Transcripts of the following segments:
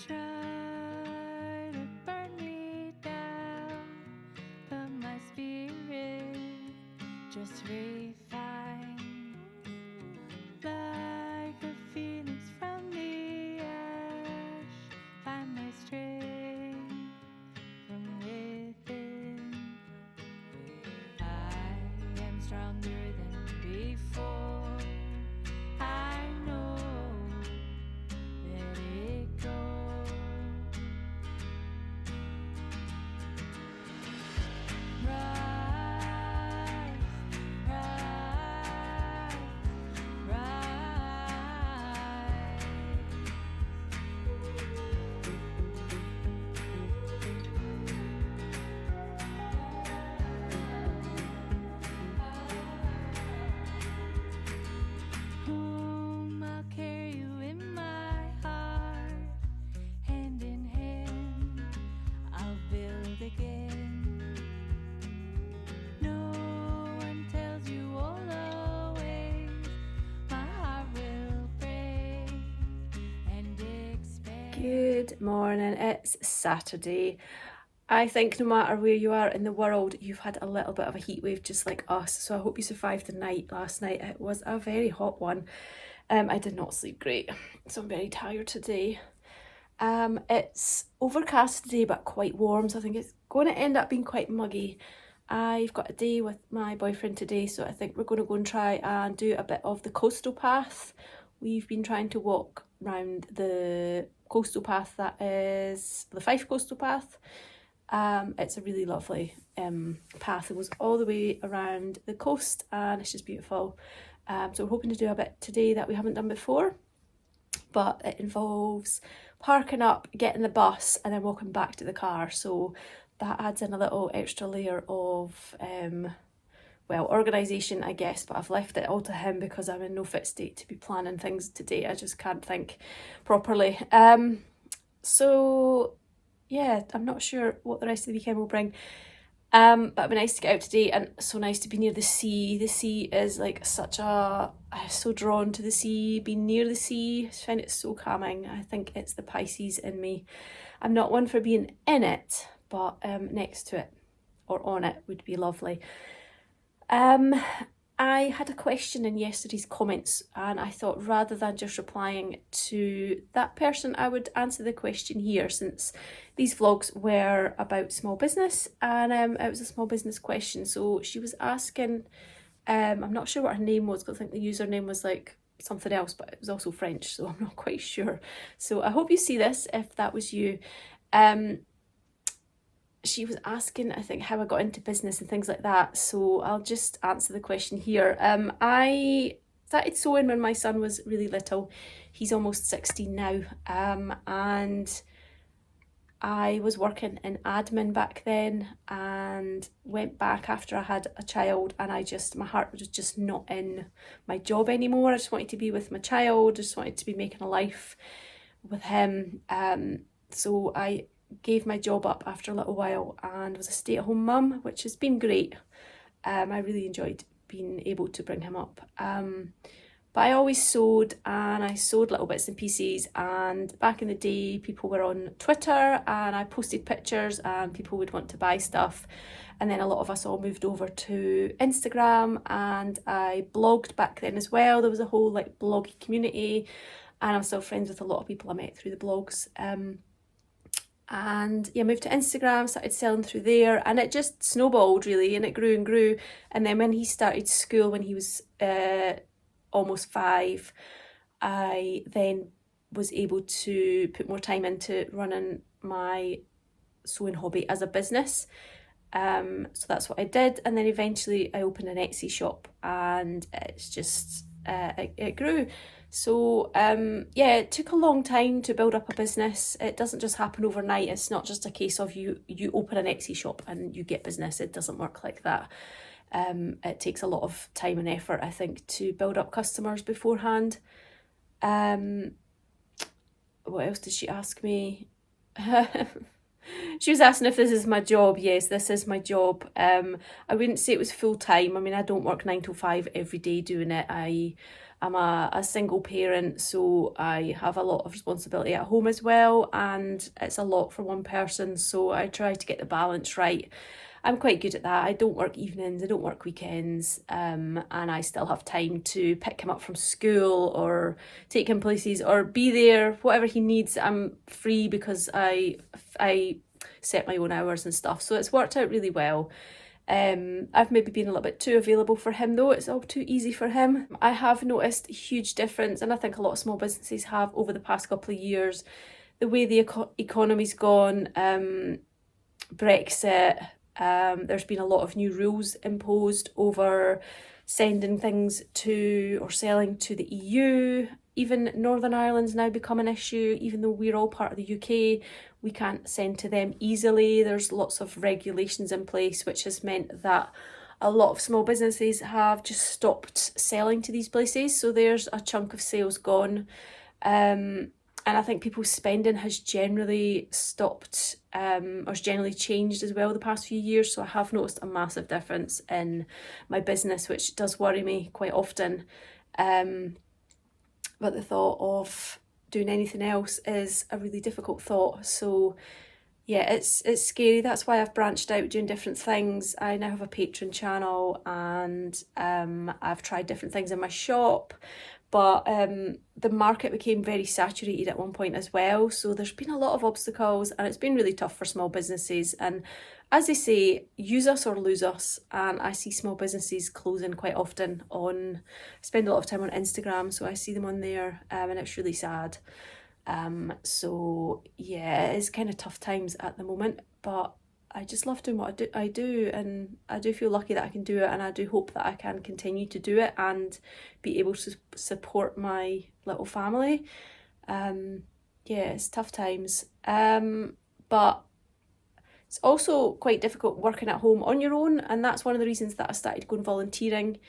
try to burn me down, but my spirit just refine like a phoenix from the ash. Find my strength from within. I am stronger than before. I know, let it go. Rise, rise, Home, I'll carry you in my heart. Hand in hand, I'll build again. No one tells you all the ways my heart will break and expand. Good morning, it's Saturday. I think no matter where you are in the world, you've had a little bit of a heat wave just like us, so I hope you survived the night last night. It was a very hot one. I did not sleep great, so I'm very tired today. It's overcast today but quite warm, so I think it's going to end up being quite muggy. I've got a day with my boyfriend today, so I think we're going to go and try and do a bit of the coastal path. We've been trying to walk round the coastal path, that is the Fife coastal path. It's a really lovely path. It goes all the way around the coast and it's just beautiful. So we're hoping to do a bit today that we haven't done before, but it involves parking up, getting the bus and then walking back to the car. So that adds in a little extra layer of organisation, I guess, but I've left it all to him because I'm in no fit state to be planning things today. I just can't think properly. So yeah, I'm not sure what the rest of the weekend will bring. But it'd be nice to get out today and so nice to be near the sea. The sea is like I'm so drawn to the sea, being near the sea. I find it so calming. I think it's the Pisces in me. I'm not one for being in it, but next to it or on it would be lovely. I had a question in yesterday's comments and I thought rather than just replying to that person, I would answer the question here, since these vlogs were about small business and it was a small business question. So she was asking, I'm not sure what her name was because I think the username was like something else, but it was also French, so I'm not quite sure. So I hope you see this if that was you. She was asking, I think, how I got into business and things like that. So I'll just answer the question here. I started sewing when my son was really little. He's almost 16 now. And I was working in admin back then and went back after I had a child, and my heart was just not in my job anymore. I just wanted to be with my child, just wanted to be making a life with him. So I gave my job up after a little while and was a stay-at-home mum, which has been great. I really enjoyed being able to bring him up. But I always sewed, and I sewed little bits and pieces, and back in the day people were on Twitter and I posted pictures and people would want to buy stuff, and then a lot of us all moved over to Instagram, and I blogged back then as well. There was a whole like bloggy community and I'm still friends with a lot of people I met through the blogs. And yeah, moved to Instagram, started selling through there, and it just snowballed really, and it grew and grew. And then when he started school, when he was almost 5, I then was able to put more time into running my sewing hobby as a business. So that's what I did, and then eventually I opened an Etsy shop, and it's just it grew. So yeah, it took a long time to build up a business. It doesn't just happen overnight. It's not just a case of you open an Etsy shop and you get business. It doesn't work like that. It takes a lot of time and effort, I think, to build up customers beforehand. What else did she ask me? She was asking if this is my job. Yes, this is my job. I wouldn't say it was full time. I mean, I don't work 9 to 5 every day doing it. I I'm a single parent, so I have a lot of responsibility at home as well, and it's a lot for one person, so I try to get the balance right. I'm quite good at that. I don't work evenings, I don't work weekends, and I still have time to pick him up from school or take him places or be there, whatever he needs. I'm free because I set my own hours and stuff, so it's worked out really well. I've maybe been a little bit too available for him though, it's all too easy for him. I have noticed a huge difference, and I think a lot of small businesses have over the past couple of years, the way the economy's gone, Brexit, there's been a lot of new rules imposed over sending things to or selling to the EU. Even Northern Ireland's now become an issue, even though we're all part of the UK, we can't send to them easily. There's lots of regulations in place, which has meant that a lot of small businesses have just stopped selling to these places. So there's a chunk of sales gone. And I think people's spending has generally stopped, or has generally changed as well the past few years. So I have noticed a massive difference in my business, which does worry me quite often. But the thought of doing anything else is a really difficult thought. So yeah, it's scary. That's why I've branched out doing different things. I now have a Patreon channel, and I've tried different things in my shop. But the market became very saturated at one point as well. So there's been a lot of obstacles, and it's been really tough for small businesses. And as they say, use us or lose us. And I see small businesses closing quite often I spend a lot of time on Instagram, so I see them on there, and it's really sad. So yeah, it's kind of tough times at the moment, but I just love doing what I do, and I do feel lucky that I can do it, and I do hope that I can continue to do it and be able to support my little family. Yeah, it's tough times, but it's also quite difficult working at home on your own, and that's one of the reasons that I started going volunteering,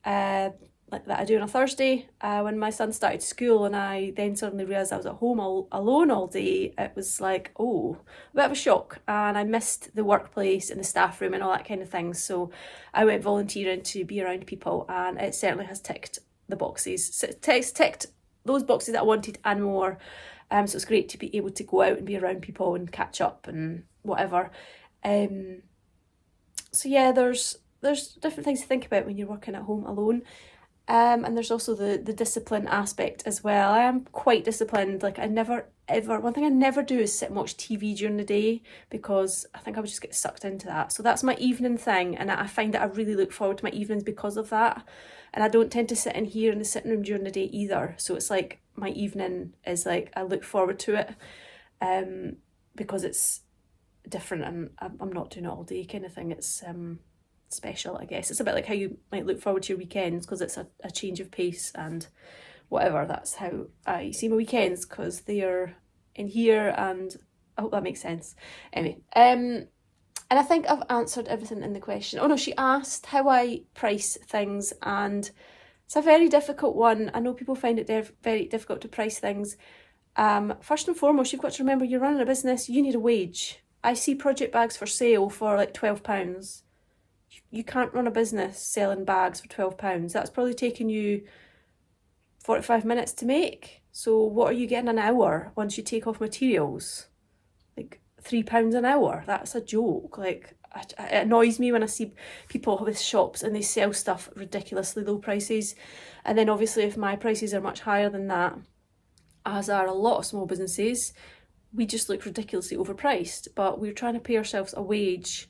like that I do on a Thursday. When my son started school and I then suddenly realised I was at home alone all day, it was like, oh, a bit of a shock, and I missed the workplace and the staff room and all that kind of thing. So I went volunteering to be around people, and it certainly has ticked the boxes. So it's ticked those boxes that I wanted and more. So it's great to be able to go out and be around people and catch up and whatever. So yeah, there's different things to think about when you're working at home alone. And there's also the discipline aspect as well. I am quite disciplined. Like one thing I never do is sit and watch TV during the day, because I think I would just get sucked into that. So that's my evening thing, and I find that I really look forward to my evenings because of that. And I don't tend to sit in here in the sitting room during the day either. So it's like my evening is like, I look forward to it, because it's different and I'm not doing it all day kind of thing. It's special, I guess. It's a bit like how you might look forward to your weekends, because it's a change of pace and whatever. That's how I see my weekends, because they are in here, and I hope that makes sense. Anyway, and I think I've answered everything in the question. Oh no, she asked how I price things, and it's a very difficult one. I know people find it very difficult to price things. First and foremost, you've got to remember you're running a business, you need a wage. I see project bags for sale for like £12. You can't run a business selling bags for £12. That's probably taken you 45 minutes to make. So what are you getting an hour once you take off materials? Like £3 an hour. That's a joke. Like, it annoys me when I see people with shops and they sell stuff at ridiculously low prices. And then obviously if my prices are much higher than that, as are a lot of small businesses, we just look ridiculously overpriced. But we're trying to pay ourselves a wage.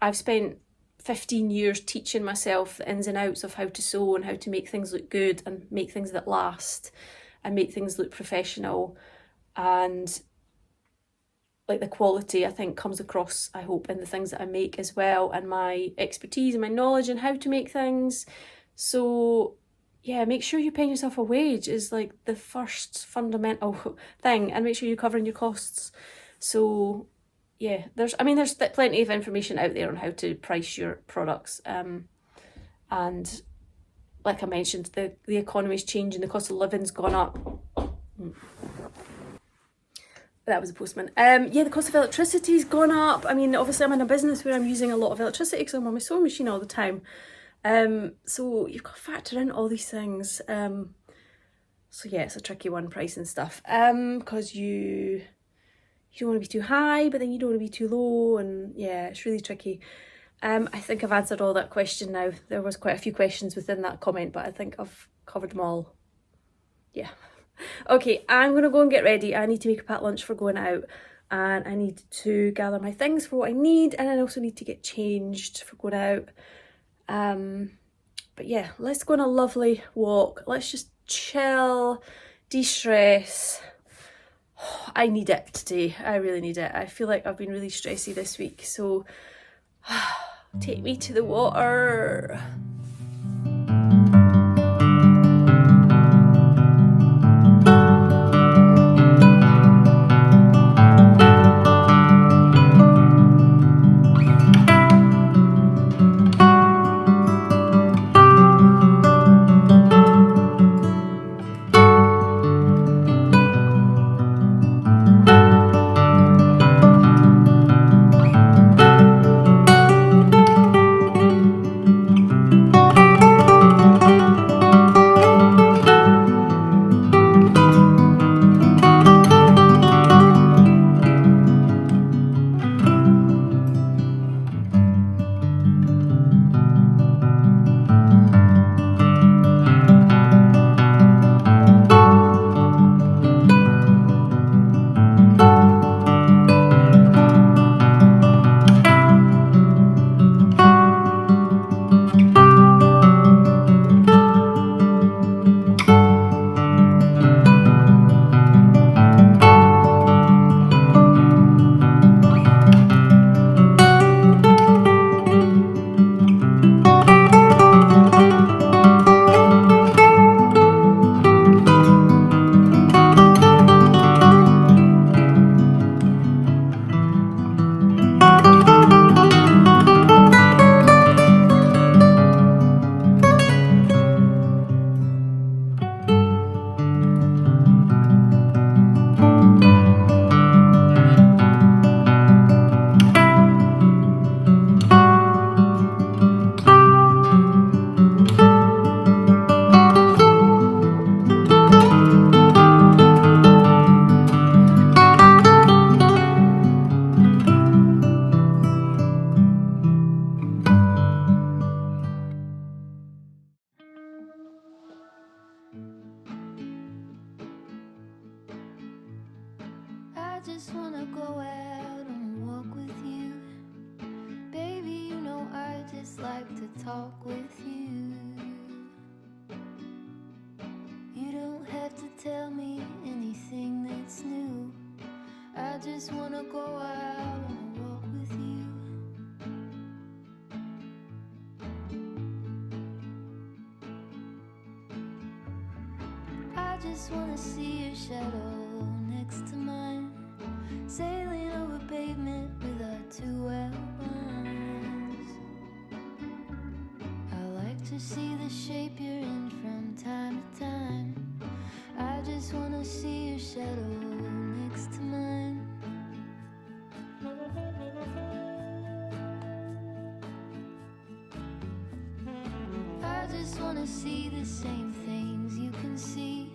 I've spent 15 years teaching myself the ins and outs of how to sew and how to make things look good and make things that last and make things look professional. And like the quality, I think, comes across, I hope, in the things that I make as well, and my expertise and my knowledge and how to make things. So yeah, make sure you're paying yourself a wage is like the first fundamental thing, and make sure you're covering your costs. So yeah, there's plenty of information out there on how to price your products. And like I mentioned, the economy's changing, the cost of living's gone up. That was a postman. Yeah, the cost of electricity's gone up. I mean, obviously I'm in a business where I'm using a lot of electricity because I'm on my sewing machine all the time. So you've got to factor in all these things. So yeah, it's a tricky one, price and stuff. Because you don't want to be too high, but then you don't want to be too low, and yeah, it's really tricky. I think I've answered all that question now. There was quite a few questions within that comment, but I think I've covered them all. Yeah. Okay, I'm gonna go and get ready. I need to make a packed lunch for going out, and I need to gather my things for what I need, and I also need to get changed for going out. But yeah, let's go on a lovely walk. Let's just chill, de-stress. I need it today. I really need it. I feel like I've been really stressy this week, so take me to the water. I just wanna go out and walk with you. Baby, you know I just like to talk with you. You don't have to tell me anything that's new. I just wanna go out and walk with you. I just wanna see your shadow next to mine, sailing over pavement with our two outlines. I like to see the shape you're in from time to time. I just wanna see your shadow next to mine. I just wanna see the same things you can see,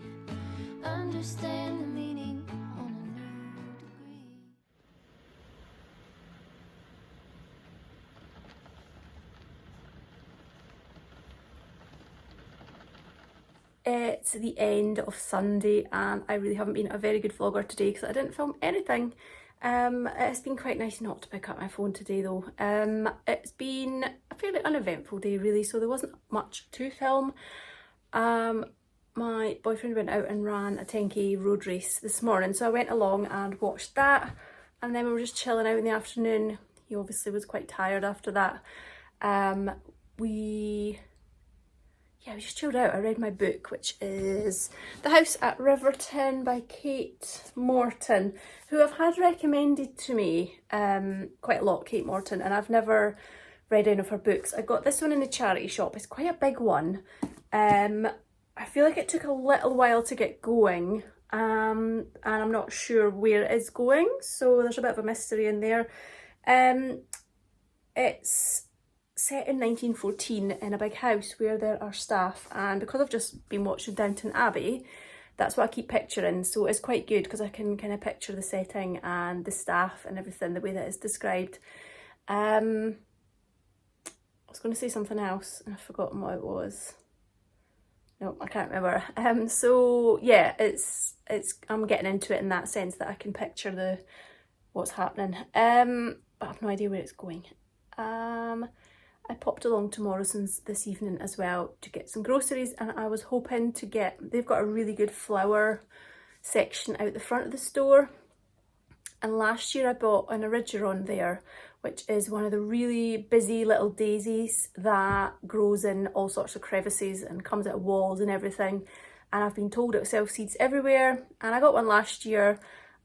understand the meaning on a new degree. It's the end of Sunday, and I really haven't been a very good vlogger today because I didn't film anything. It's been quite nice not to pick up my phone today though. It's been a fairly uneventful day really, so there wasn't much to film. My boyfriend went out and ran a 10k road race this morning, so I went along and watched that, and then we were just chilling out in the afternoon. He obviously was quite tired after that. We just chilled out. I read my book, which is The House at Riverton by Kate Morton, who I've had recommended to me quite a lot, Kate Morton, and I've never read any of her books. I got this one in the charity shop. It's quite a big one. I feel like it took a little while to get going, and I'm not sure where it is going, so there's a bit of a mystery in there. It's set in 1914 in a big house where there are staff, and because I've just been watching Downton Abbey, that's what I keep picturing, so it's quite good because I can kind of picture the setting and the staff and everything the way that it's described. I was going to say something else and I've forgotten what it was. No, I can't remember. So yeah, it's I'm getting into it in that sense that I can picture what's happening. But I have no idea where it's going. I popped along to Morrison's this evening as well to get some groceries, and I was hoping to get, they've got a really good flower section out the front of the store. And last year I bought an erigeron there, which is one of the really busy little daisies that grows in all sorts of crevices and comes out of walls and everything. And I've been told it self-seeds everywhere, and I got one last year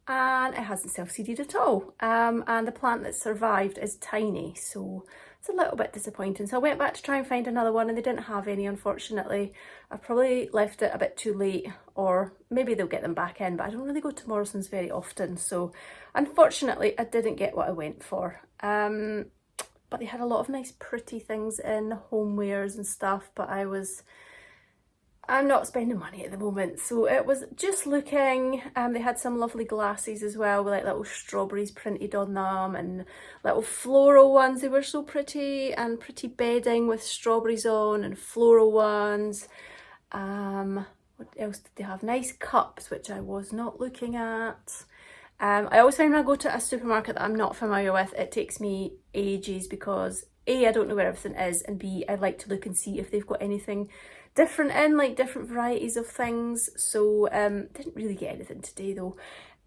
and it hasn't self-seeded at all. And the plant that survived is tiny, so it's a little bit disappointing. So I went back to try and find another one and they didn't have any, unfortunately. I probably left it a bit too late, or maybe they'll get them back in, but I don't really go to Morrison's very often, so unfortunately I didn't get what I went for. But they had a lot of nice pretty things in, homewares and stuff, but I'm not spending money at the moment, so it was just looking. They had some lovely glasses as well with like little strawberries printed on them and little floral ones. They were so pretty, and pretty bedding with strawberries on and floral ones. What else did they have? Nice cups, which I was not looking at. I always find when I go to a supermarket that I'm not familiar with, it takes me ages because A, I don't know where everything is, and B, I like to look and see if they've got anything different in, like different varieties of things. So didn't really get anything today though.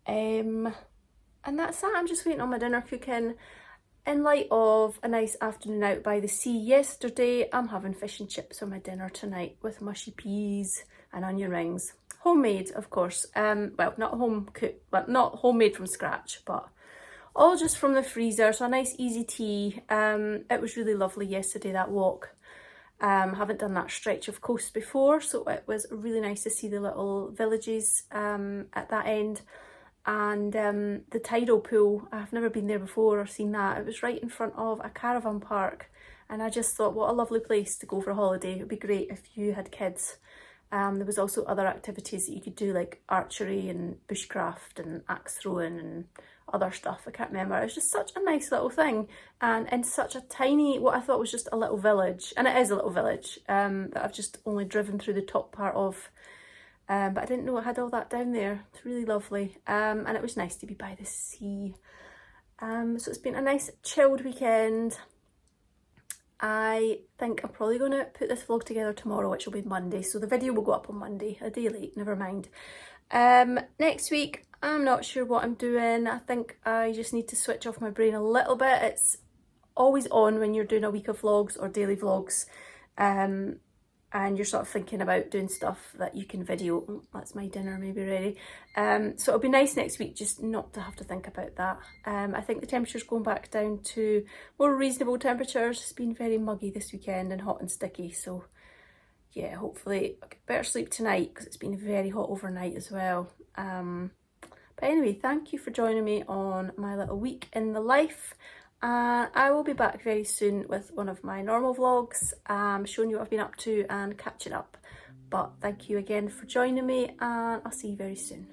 And that's that. I'm just waiting on my dinner cooking. In light of a nice afternoon out by the sea yesterday, I'm having fish and chips on my dinner tonight with mushy peas and onion rings. Homemade, of course. Well, not home cooked, but not homemade from scratch, but all just from the freezer. So a nice easy tea. It was really lovely yesterday, that walk. Haven't done that stretch of coast before, so it was really nice to see the little villages at that end. And the tidal pool, I've never been there before or seen that. It was right in front of a caravan park, and I just thought, what a lovely place to go for a holiday. It would be great if you had kids. There was also other activities that you could do, like archery and bushcraft and axe throwing and other stuff. I can't remember. It was just such a nice little thing, and in such a tiny, what I thought was just a little village, and it is a little village that I've just only driven through the top part of, but I didn't know it had all that down there. It's really lovely, and it was nice to be by the sea. So it's been a nice chilled weekend. I think I'm probably going to put this vlog together tomorrow, which will be Monday, so the video will go up on Monday, a day late, never mind. Next week, I'm not sure what I'm doing. I think I just need to switch off my brain a little bit. It's always on when you're doing a week of vlogs or daily vlogs, and you're sort of thinking about doing stuff that you can video. Oh, that's my dinner maybe ready. So it'll be nice next week just not to have to think about that. I think the temperature's going back down to more reasonable temperatures. It's been very muggy this weekend and hot and sticky, so yeah, hopefully I'll get better sleep tonight because it's been very hot overnight as well. But anyway, thank you for joining me on my little week in the life. I will be back very soon with one of my normal vlogs, showing you what I've been up to and catching up. But thank you again for joining me, and I'll see you very soon.